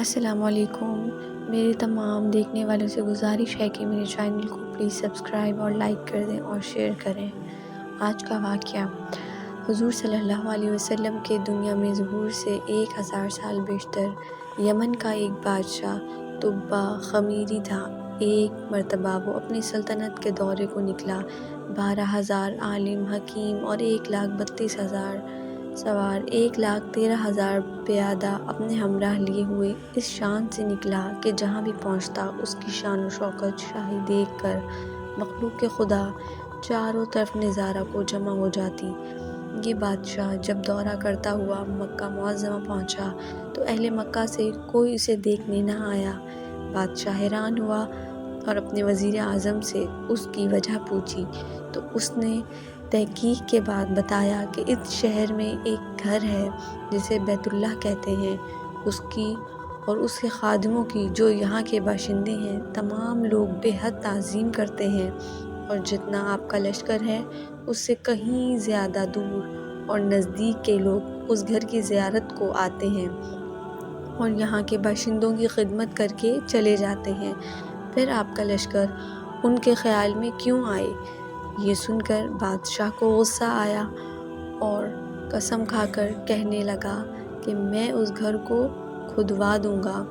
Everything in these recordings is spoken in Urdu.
السلام علیکم۔ میرے تمام دیکھنے والوں سے گزارش ہے کہ میرے چینل کو پلیز سبسکرائب اور لائک کر دیں اور شیئر کریں۔ آج کا واقعہ حضور صلی اللہ علیہ وسلم کے دنیا میں ظہور سے 1000 سال بیشتر یمن کا ایک بادشاہ تبع خمیری تھا۔ ایک مرتبہ وہ اپنی سلطنت کے دورے کو نکلا۔ 12,000 عالم حکیم اور 1,32,000 سوار، 1,13,000 پیادہ اپنے ہمراہ لیے ہوئے اس شان سے نکلا کہ جہاں بھی پہنچتا اس کی شان و شوکت شاہی دیکھ کر مخلوق خدا چاروں طرف نظارہ کو جمع ہو جاتی۔ یہ بادشاہ جب دورہ کرتا ہوا مکہ معظمہ پہنچا تو اہل مکہ سے کوئی اسے دیکھنے نہ آیا۔ بادشاہ حیران ہوا اور اپنے وزیر اعظم سے اس کی وجہ پوچھی تو اس نے تحقیق کے بعد بتایا کہ اس شہر میں ایک گھر ہے جسے بیت اللہ کہتے ہیں۔ اس کی اور اس کے خادموں کی، جو یہاں کے باشندے ہیں، تمام لوگ بے حد تعظیم کرتے ہیں، اور جتنا آپ کا لشکر ہے اس سے کہیں زیادہ دور اور نزدیک کے لوگ اس گھر کی زیارت کو آتے ہیں اور یہاں کے باشندوں کی خدمت کر کے چلے جاتے ہیں۔ پھر آپ کا لشکر ان کے خیال میں کیوں آئے؟ یہ سن کر بادشاہ کو غصہ آیا اور قسم کھا کر کہنے لگا کہ میں اس گھر کو کھودوا دوں گا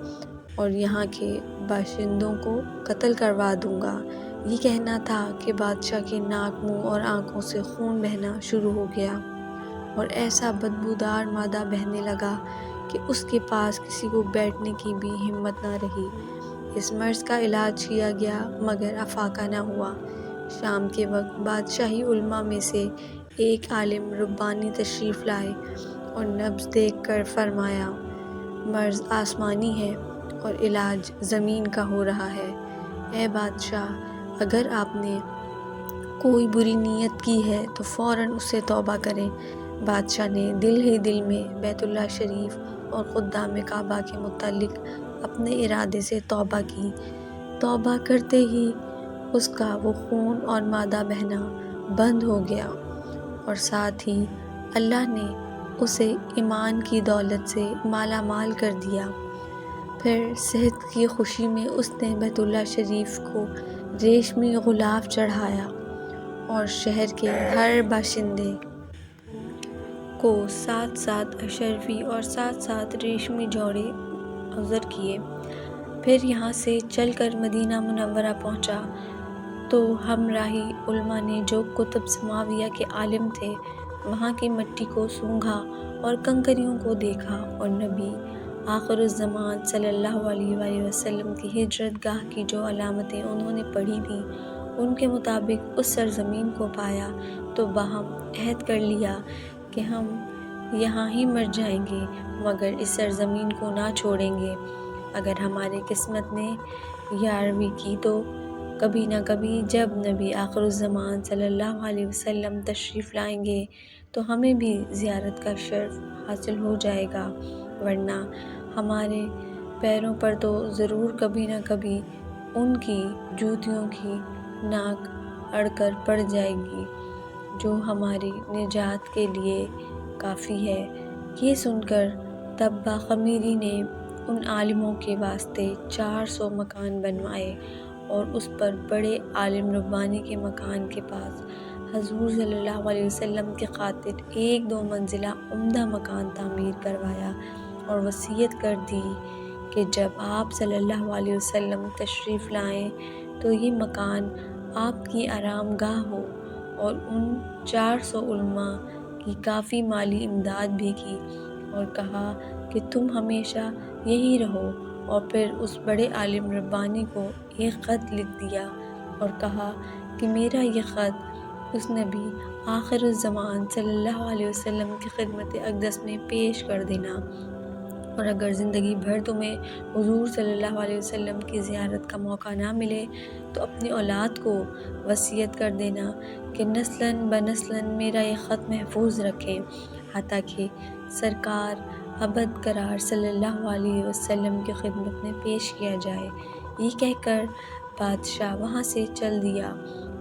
اور یہاں کے باشندوں کو قتل کروا دوں گا۔ یہ کہنا تھا کہ بادشاہ کے ناک، منہ اور آنکھوں سے خون بہنا شروع ہو گیا اور ایسا بدبودار مادہ بہنے لگا کہ اس کے پاس کسی کو بیٹھنے کی بھی ہمت نہ رہی۔ اس مرض کا علاج کیا گیا مگر افاقہ نہ ہوا۔ شام کے وقت بادشاہی علماء میں سے ایک عالم ربانی تشریف لائے اور نبض دیکھ کر فرمایا، مرض آسمانی ہے اور علاج زمین کا ہو رہا ہے۔ اے بادشاہ، اگر آپ نے کوئی بری نیت کی ہے تو فوراً اس سے توبہ کریں۔ بادشاہ نے دل ہی دل میں بیت اللہ شریف اور خدام کعبہ کے متعلق اپنے ارادے سے توبہ کی۔ توبہ کرتے ہی اس کا وہ خون اور مادہ بہنا بند ہو گیا اور ساتھ ہی اللہ نے اسے ایمان کی دولت سے مالا مال کر دیا۔ پھر صحت کی خوشی میں اس نے بیت اللہ شریف کو ریشمی غلاف چڑھایا اور شہر کے ہر باشندے کو 7 اشرفی اور 7 ریشمی جوڑے عطر کیے۔ پھر یہاں سے چل کر مدینہ منورہ پہنچا تو ہمراہی علماء نے جو کتب سماویہ کے عالم تھے وہاں کی مٹی کو سونگھا اور کنکریوں کو دیکھا اور نبی آخر الزمان صلی اللہ علیہ وآلہ وسلم کی ہجرت گاہ کی جو علامتیں انہوں نے پڑھی تھیں ان کے مطابق اس سرزمین کو پایا تو باہم عہد کر لیا کہ ہم یہاں ہی مر جائیں گے مگر اس سرزمین کو نہ چھوڑیں گے۔ اگر ہماری قسمت نے یاروی کی تو کبھی نہ کبھی جب نبی آخر الزمان صلی اللہ علیہ وسلم تشریف لائیں گے تو ہمیں بھی زیارت کا شرف حاصل ہو جائے گا، ورنہ ہمارے پیروں پر تو ضرور کبھی نہ کبھی ان کی جوتیوں کی ناک اڑ کر پڑ جائے گی جو ہماری نجات کے لیے کافی ہے۔ یہ سن کر تبع خمیری نے ان عالموں کے واسطے 400 مکان بنوائے اور اس پر بڑے عالم ربانی کے مکان کے پاس حضور صلی اللہ علیہ وسلم کی خاطر 1-2 منزلہ عمدہ مکان تعمیر کروایا اور وصیت کر دی کہ جب آپ صلی اللہ علیہ وسلم تشریف لائیں تو یہ مکان آپ کی آرام گاہ ہو، اور ان 400 علماء کی کافی مالی امداد بھی کی اور کہا کہ تم ہمیشہ یہی رہو، اور پھر اس بڑے عالم ربانی کو ایک خط لکھ دیا اور کہا کہ میرا یہ خط اس نبی آخر الزمان صلی اللہ علیہ وسلم کی خدمت اقدس میں پیش کر دینا، اور اگر زندگی بھر تمہیں حضور صلی اللہ علیہ وسلم کی زیارت کا موقع نہ ملے تو اپنی اولاد کو وصیت کر دینا کہ نسلاً بنسلاً میرا یہ خط محفوظ رکھیں حتیٰ کہ سرکار ابد قرار صلی اللہ علیہ وسلم کی خدمت میں پیش کیا جائے۔ یہ کہہ کر بادشاہ وہاں سے چل دیا۔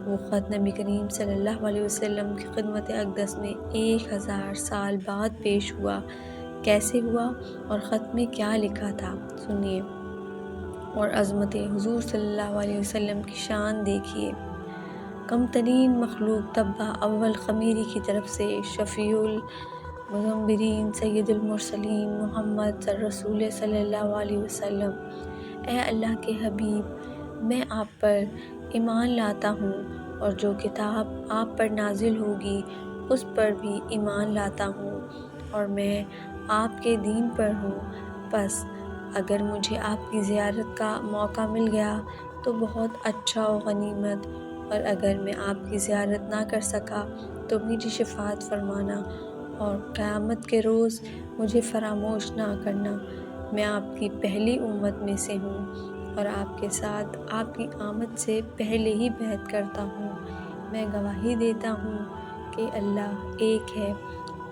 وہ خط نبی کریم صلی اللہ علیہ وسلم کی خدمت اقدس میں 1000 سال بعد پیش ہوا۔ کیسے ہوا اور خط میں کیا لکھا تھا، سنیے اور عظمت حضور صلی اللہ علیہ وسلم کی شان دیکھیے۔ کم ترین مخلوق تبا اول خمیری کی طرف سے شفیع المذنبین سید المرسلین محمد رسول صلی اللہ علیہ وسلم، اے اللہ کے حبیب، میں آپ پر ایمان لاتا ہوں اور جو کتاب آپ پر نازل ہوگی اس پر بھی ایمان لاتا ہوں، اور میں آپ کے دین پر ہوں۔ پس اگر مجھے آپ کی زیارت کا موقع مل گیا تو بہت اچھا و غنیمت، اور اگر میں آپ کی زیارت نہ کر سکا تو میری شفاعت فرمانا اور قیامت کے روز مجھے فراموش نہ کرنا۔ میں آپ کی پہلی امت میں سے ہوں اور آپ کے ساتھ آپ کی آمد سے پہلے ہی بیعت کرتا ہوں۔ میں گواہی دیتا ہوں کہ اللہ ایک ہے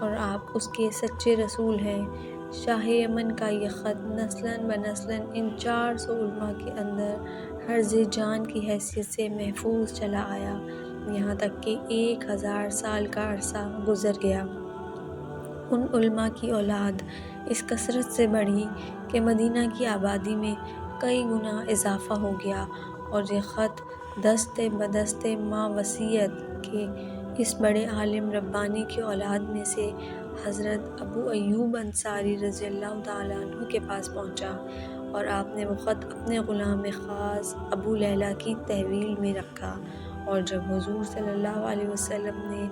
اور آپ اس کے سچے رسول ہیں۔ شاہ یمن کا یہ خط نسلاً بنسلاً ان 400 علماء کے اندر حرز جان کی حیثیت سے محفوظ چلا آیا، یہاں تک کہ 1000 سال کا عرصہ گزر گیا۔ ان علماء کی اولاد اس کثرت سے بڑھی کہ مدینہ کی آبادی میں کئی گنا اضافہ ہو گیا، اور یہ خط دستے بدستے ماں وصیت کے اس بڑے عالم ربانی کی اولاد میں سے حضرت ابو ایوب انصاری رضی اللہ تعالیٰ عنہ کے پاس پہنچا، اور آپ نے وہ خط اپنے غلام خاص ابو لیلہ کی تحویل میں رکھا۔ اور جب حضور صلی اللہ علیہ وسلم نے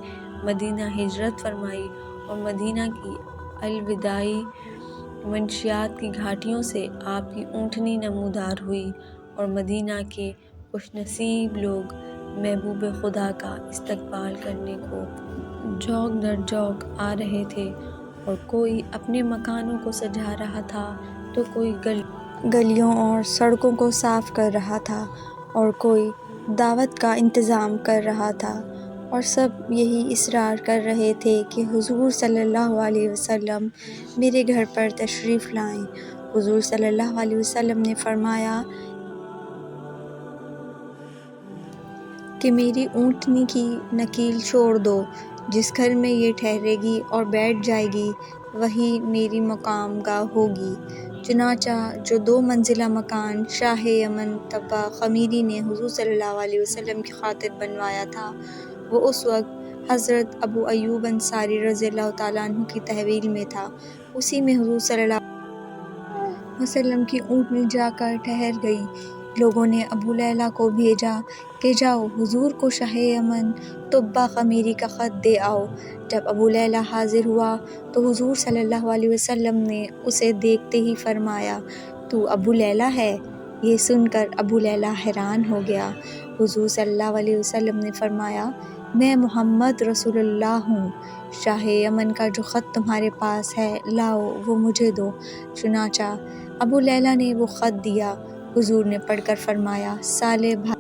مدینہ ہجرت فرمائی اور مدینہ کی الوداعی منشیات کی گھاٹیوں سے آپ کی اونٹنی نمودار ہوئی، اور مدینہ کے خوش نصیب لوگ محبوب خدا کا استقبال کرنے کو جوق در جوق آ رہے تھے، اور کوئی اپنے مکانوں کو سجا رہا تھا تو کوئی گلیوں اور سڑکوں کو صاف کر رہا تھا، اور کوئی دعوت کا انتظام کر رہا تھا، اور سب یہی اصرار کر رہے تھے کہ حضور صلی اللہ علیہ وسلم میرے گھر پر تشریف لائیں۔ حضور صلی اللہ علیہ وسلم نے فرمایا کہ میری اونٹنی کی نکیل چھوڑ دو، جس گھر میں یہ ٹھہرے گی اور بیٹھ جائے گی وہی میری مقام گاہ ہوگی۔ چنانچہ جو 2 منزلہ مکان شاہ یمن تبا خمیری نے حضور صلی اللہ علیہ وسلم کی خاطر بنوایا تھا، وہ اس وقت حضرت ابو ایوب انصاری رضی اللہ تعالیٰ عنہ کی تحویل میں تھا۔ اسی میں حضور صلی اللہ علیہ وسلم کی اونٹنی جا کر ٹھہر گئی۔ لوگوں نے ابو لیلہ کو بھیجا کہ جاؤ حضور کو شاہ یمن تبا خمیری کا خط دے آؤ۔ جب ابو لیلہ حاضر ہوا تو حضور صلی اللہ علیہ وسلم نے اسے دیکھتے ہی فرمایا، تو ابو لیلہ ہے؟ یہ سن کر ابو لیلہ حیران ہو گیا۔ حضور صلی اللہ علیہ وسلم نے فرمایا، میں محمد رسول اللہ ہوں۔ شاہ یمن کا جو خط تمہارے پاس ہے لاؤ وہ مجھے دو۔ چنانچہ ابو لیلہ نے وہ خط دیا۔ حضور نے پڑھ کر فرمایا، صالح بھائی